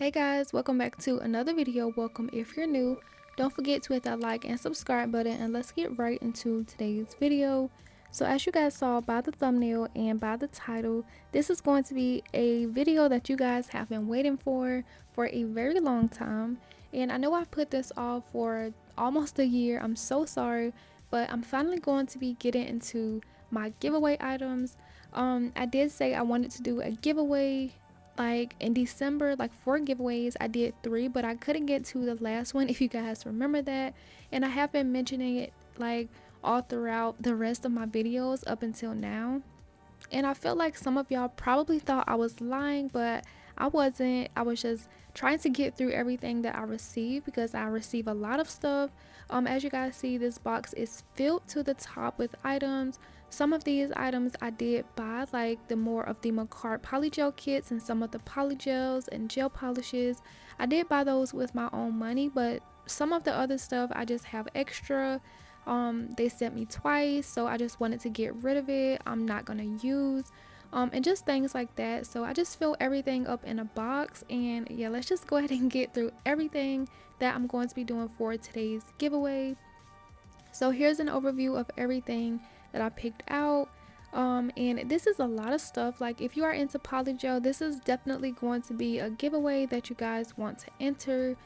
Hey guys, welcome back to another video. Welcome if you're new. Don't forget to hit that like and subscribe button, and let's get right into today's video. So as you guys saw by the thumbnail and by the title, this is going to be a video that you guys have been waiting for a very long time. And I know I put this off for almost a year. I'm so sorry, but I'm finally going to be getting into my giveaway items. I did say I wanted to do a giveaway like in December, like 4 giveaways. I did 3, but I couldn't get to the last one, if you guys remember that. And I have been mentioning it like all throughout the rest of my videos up until now. And I feel like some of y'all probably thought I was lying, but I wasn't. I was just trying to get through everything that I received, because I receive a lot of stuff. As you guys see, this box is filled to the top with items. Some of these items I did buy, like the more of the 𝑭𝒐𝒊𝒂𝒍𝒔 polygel kits and some of the polygels and gel polishes. I did buy those with my own money, but some of the other stuff I just have extra. They sent me twice, so I just wanted to get rid of it. I'm not gonna use and just things like that. So I just fill everything up in a box, and yeah, let's just go ahead and get through everything that I'm going to be doing for today's giveaway. So here's an overview of everything that I picked out. And this is a lot of stuff. Like if you are into polygel, this is definitely going to be a giveaway that you guys want to enter.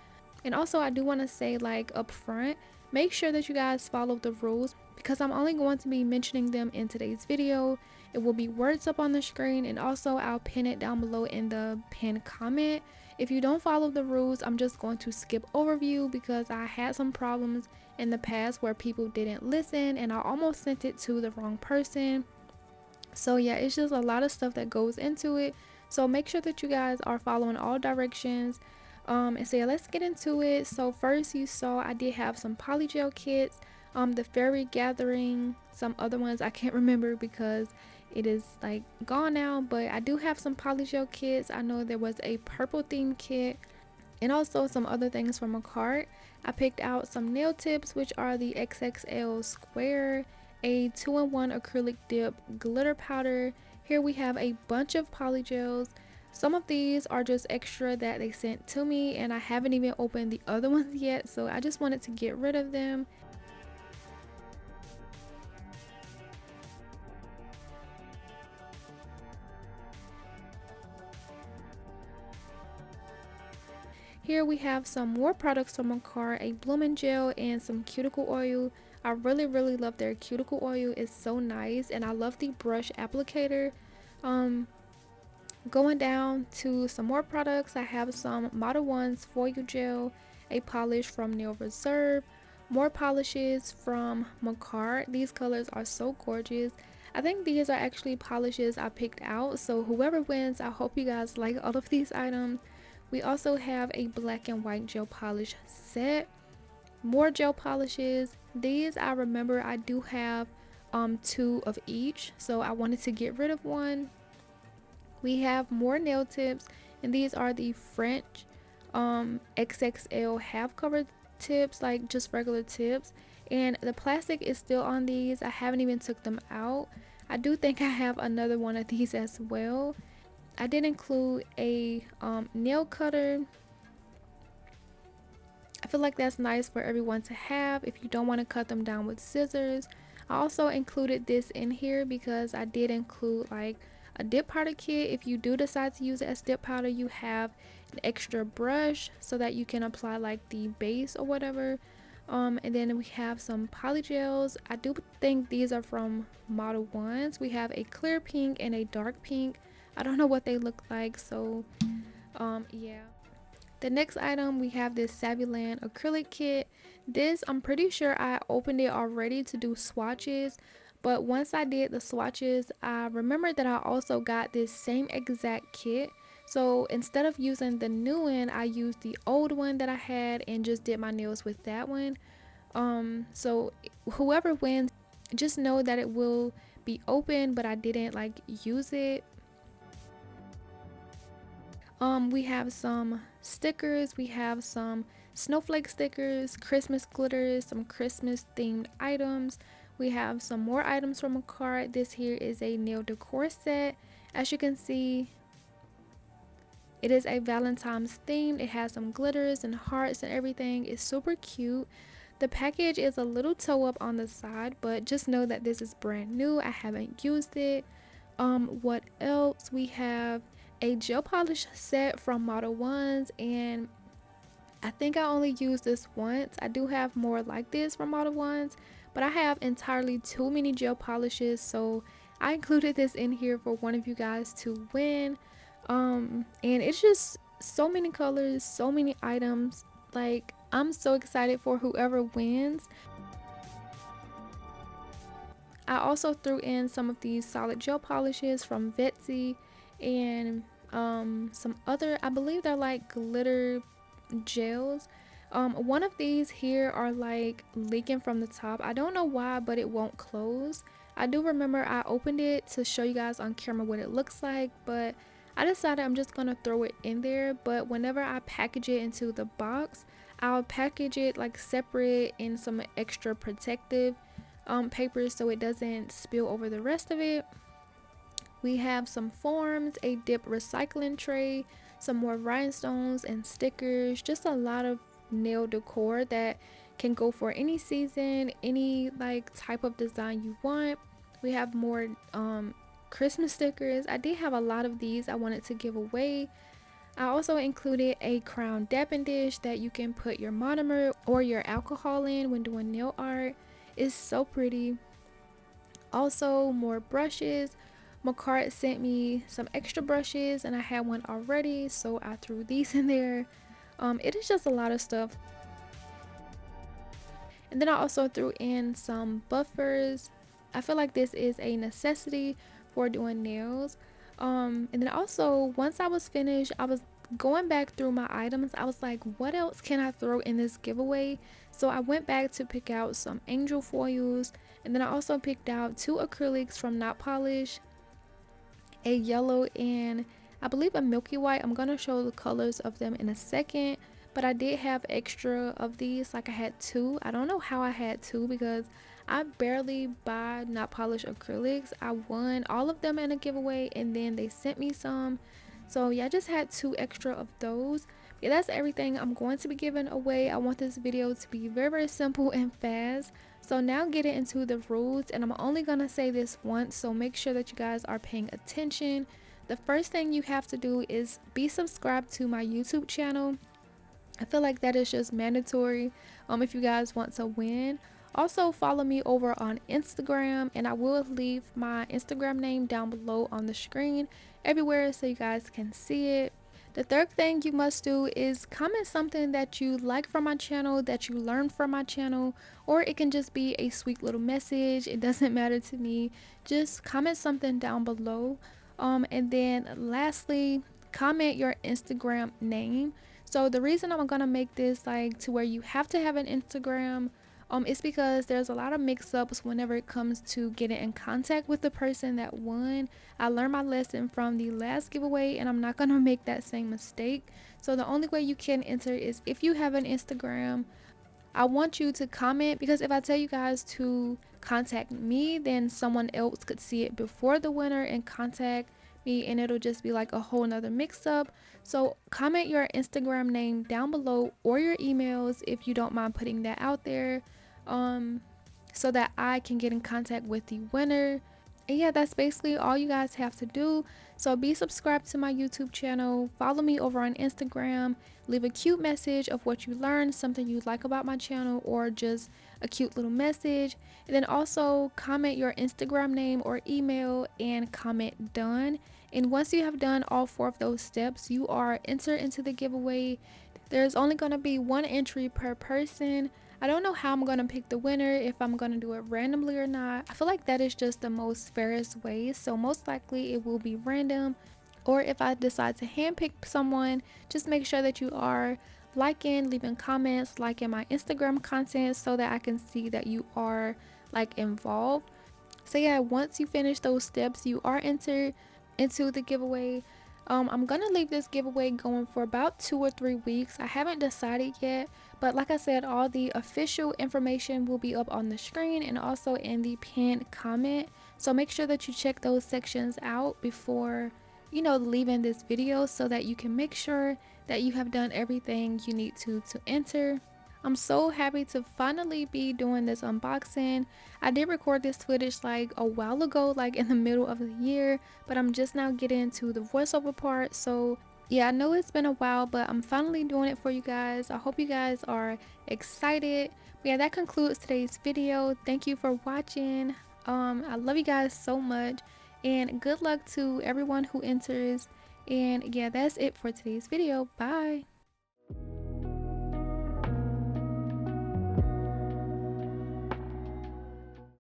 And also I do want to say, like, up front, make sure that you guys follow the rules, because I'm only going to be mentioning them in today's video. It will be words up on the screen, and also I'll pin it down below in the pinned comment. If you don't follow the rules, I'm just going to skip overview, because I had some problems in the past where people didn't listen and I almost sent it to the wrong person. So yeah, it's just a lot of stuff that goes into it. So make sure that you guys are following all directions. And so yeah, let's get into it. So first, you saw I did have some polygel kits, the fairy gathering, some other ones I can't remember because it is like gone now, but I do have some polygel kits. I know there was a purple theme kit, and also some other things from a cart. I picked out some nail tips, which are the XXL square, a 2-in-1 acrylic dip glitter powder. Here we have a bunch of polygels. Some of these are just extra that they sent to me, and I haven't even opened the other ones yet, so I just wanted to get rid of them. Here we have some more products from a cart, a blooming gel and some cuticle oil. I really love their cuticle oil. It's so nice, and I love the brush applicator. Going down to some more products, I have some Model 1's foil gel, a polish from Nail Reserve, more polishes from 𝒂𝒊𝒂𝒍𝒔. These colors are so gorgeous. I think these are actually polishes I picked out, so whoever wins, I hope you guys like all of these items. We also have a black and white gel polish set, more gel polishes. These I remember I do have 2 of each, so I wanted to get rid of one. We have more nail tips, and these are the French XXL half cover tips, like just regular tips, and the plastic is still on these. I haven't even took them out. I do think I have another one of these as well. I did include a nail cutter. I feel like that's nice for everyone to have if you don't want to cut them down with scissors. I also included this in here because I did include like a dip powder kit. If you do decide to use it as dip powder, you have an extra brush so that you can apply like the base or whatever. And then we have some polygels. I do think these are from Model 1's. We have a clear pink and a dark pink. I don't know what they look like, so yeah. The next item, we have this Savvyland acrylic kit. This, I'm pretty sure I opened it already to do swatches, but once I did the swatches, I remember that I also got this same exact kit. So instead of using the new one, I used the old one that I had and just did my nails with that one. So whoever wins, just know that it will be open, but I didn't like use it. We have some stickers. We have some snowflake stickers, Christmas glitters, some Christmas themed items. We have some more items from a cart. This here is a nail decor set. As you can see, It is a Valentine's theme. It has some glitters and hearts and everything. It's super cute. The package is a little toe up on the side, but just know that this is brand new. I haven't used it. What else? We have a gel polish set from Model Ones, and I think I only used this once. I do have more like this from Model Ones, but I have entirely too many gel polishes, so I included this in here for one of you guys to win. And it's just so many colors, so many items. Like, I'm so excited for whoever wins. I also threw in some of these solid gel polishes from 𝒧𝒐𝒍𝒐𝒘 and some other, I believe they're like glitter gels. One of these here are like leaking from the top. I don't know why, but it won't close. I do remember I opened it to show you guys on camera what it looks like, but I decided I'm just gonna throw it in there. But whenever I package it into the box, I'll package it like separate in some extra protective paper so it doesn't spill over the rest of it. We have some forms, a dip recycling tray, some more rhinestones and stickers, just a lot of nail decor that can go for any season, any like type of design you want. We have more Christmas stickers. I did have a lot of these I wanted to give away. I also included a crown dapping dish that you can put your monomer or your alcohol in when doing nail art. It's so pretty. Also, more brushes. ₿ sent me some extra brushes and I had one already, so I threw these in there. It is just a lot of stuff. And then I also threw in some buffers. I feel like this is a necessity for doing nails. And then also, once I was finished, I was going back through my items. I was like, what else can I throw in this giveaway? So I went back to pick out some angel foils, and then I also picked out 2 acrylics from Not Polish, a yellow and I believe a milky white. I'm gonna show the colors of them in a second, but I did have extra of these. Like, I had 2. I don't know how I had 2 because I barely buy Not Polish acrylics. I won all of them in a giveaway and then they sent me some. So yeah, I just had 2 extra of those. Yeah, that's everything I'm going to be giving away. I want this video to be very, very simple and fast. So now getting into the rules, and I'm only gonna say this once, so make sure that you guys are paying attention. The first thing you have to do is be subscribed to my YouTube channel. I feel like that is just mandatory if you guys want to win. Also, follow me over on Instagram, and I will leave my Instagram name down below on the screen everywhere so you guys can see it. The third thing you must do is comment something that you like from my channel, that you learned from my channel, or it can just be a sweet little message. It doesn't matter to me. Just comment something down below. And then lastly, comment your Instagram name. So the reason I'm gonna make this like to where you have to have an Instagram it's because there's a lot of mix-ups whenever it comes to getting in contact with the person that won. I learned my lesson from the last giveaway and I'm not gonna make that same mistake. So the only way you can enter is if you have an Instagram. I want you to comment, because if I tell you guys to contact me, then someone else could see it before the winner and contact me, and it'll just be like a whole nother mix-up. So comment your Instagram name down below or your emails if you don't mind putting that out there, so that I can get in contact with the winner. And yeah, that's basically all you guys have to do. So be subscribed to my YouTube channel, follow me over on Instagram, leave a cute message of what you learned, something you like about my channel, or just a cute little message. And then also comment your Instagram name or email and comment done. And once you have done all 4 of those steps, you are entered into the giveaway. There's only going to be 1 entry per person. I don't know how I'm going to pick the winner, if I'm going to do it randomly or not. I feel like that is just the most fairest way. So most likely it will be random. Or if I decide to handpick someone, just make sure that you are liking, leaving comments, liking my Instagram content so that I can see that you are like involved. So yeah, once you finish those steps, you are entered into the giveaway. I'm gonna leave this giveaway going for about 2 or 3 weeks. I haven't decided yet, but like I said, all the official information will be up on the screen and also in the pinned comment. So make sure that you check those sections out before leaving this video so that you can make sure that you have done everything you need to enter. I'm so happy to finally be doing this unboxing. I did record this footage like a while ago, like in the middle of the year, but I'm just now getting to the voiceover part. So yeah, I know it's been a while, but I'm finally doing it for you guys. I hope you guys are excited. But yeah, that concludes today's video. Thank you for watching. I love you guys so much, and good luck to everyone who enters. And yeah, that's it for today's video. Bye.